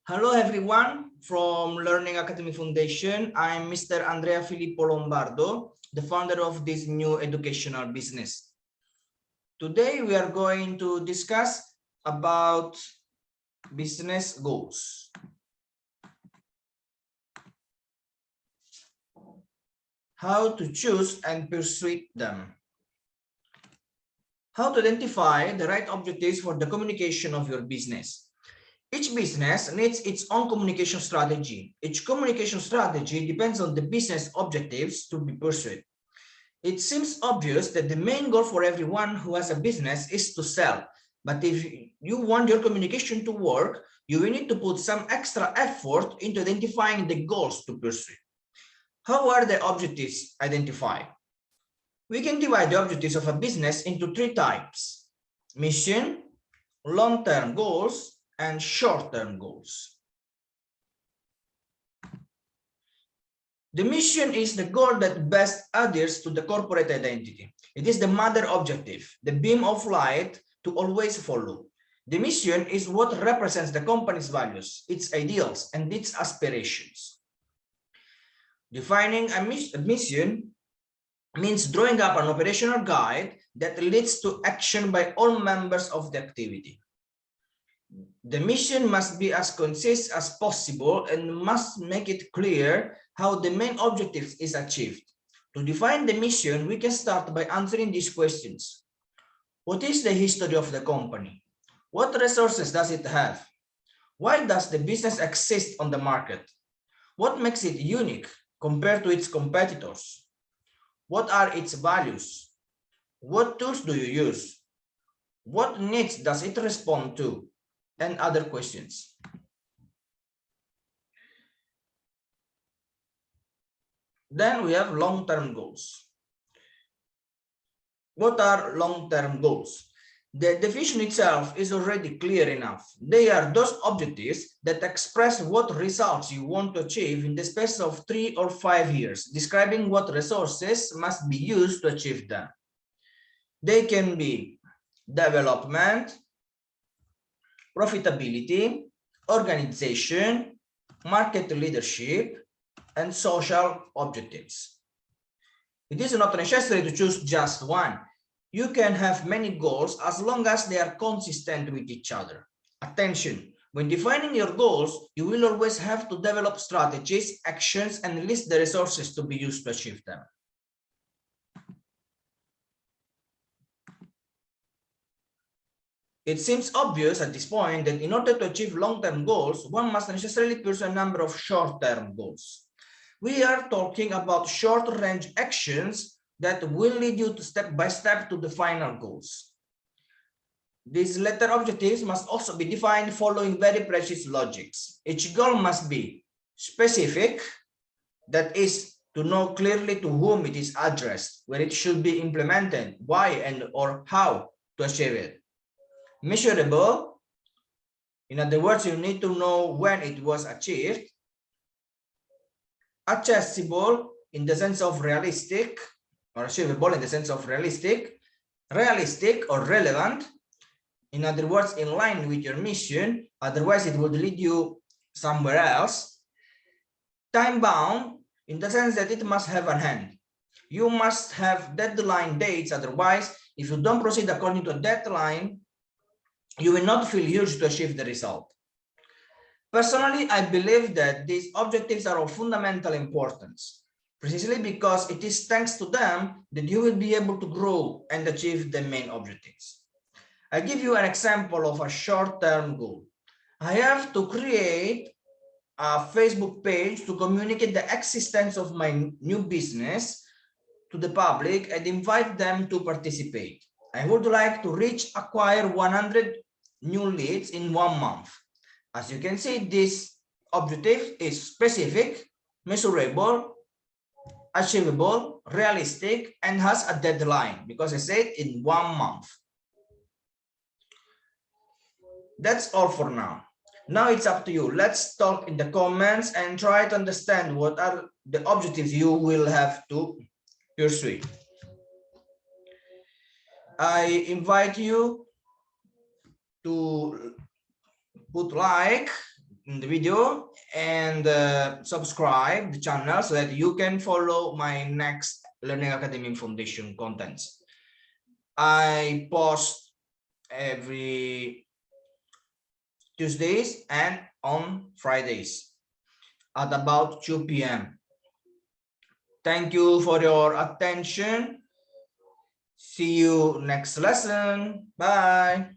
Hello everyone from Learning Academy Foundation. I'm Mr. Andrea Filippo Lombardo, the founder of this new educational business. Today we are going to discuss about business goals. How to choose and pursue them. How to identify the right objectives for the communication of your business. Each business needs its own communication strategy. Each communication strategy depends on the business objectives to be pursued. It seems obvious that the main goal for everyone who has a business is to sell. But if you want your communication to work, you will need to put some extra effort into identifying the goals to pursue. How are the objectives identified? We can divide the objectives of a business into three types: mission, long-term goals, and short-term goals. The mission is the goal that best adheres to the corporate identity. It is the mother objective, the beam of light to always follow. The mission is what represents the company's values, its ideals, and its aspirations. Defining a mission means drawing up an operational guide that leads to action by all members of the activity. The mission must be as concise as possible and must make it clear how the main objective is achieved. To define the mission, we can start by answering these questions. What is the history of the company? What resources does it have? Why does the business exist on the market? What makes it unique compared to its competitors? What are its values? What tools do you use? What needs does it respond to? And other questions. Then we have long-term goals. What are long-term goals? The definition itself is already clear enough. They are those objectives that express what results you want to achieve in the space of 3 or 5 years, describing what resources must be used to achieve them. They can be development, profitability, organization, market leadership, and social objectives. It is not necessary to choose just one. You can have many goals as long as they are consistent with each other. Attention, when defining your goals, you will always have to develop strategies, actions, and list the resources to be used to achieve them. It seems obvious at this point that in order to achieve long-term goals, one must necessarily pursue a number of short-term goals. We are talking about short-range actions that will lead you to step by step to the final goals. These latter objectives must also be defined following very precise logics. Each goal must be specific, that is, to know clearly to whom it is addressed, where it should be implemented, why and or how to achieve it. Measurable, in other words, you need to know when it was achieved. Accessible in the sense of realistic, or achievable in the sense of realistic. Realistic or relevant, in other words, in line with your mission, otherwise it would lead you somewhere else. Time bound, in the sense that it must have an end. You must have deadline dates, otherwise, if you don't proceed according to a deadline, you will not feel urged to achieve the result. Personally, I believe that these objectives are of fundamental importance, precisely because it is thanks to them that you will be able to grow and achieve the main objectives. I give you an example of a short-term goal. I have to create a Facebook page to communicate the existence of my new business to the public and invite them to participate. I would like to acquire 100 new leads in 1 month. As you can see, this objective is specific, measurable, achievable, realistic, and has a deadline because I said in 1 month. That's all for now. Now it's up to you. Let's talk in the comments and try to understand what are the objectives you will have to pursue. I invite you to put like, in the video and subscribe the channel so that you can follow my next Learning Academy Foundation contents. I post every Tuesdays and on Fridays at about 2 p.m. Thank you for your attention. See you next lesson. Bye.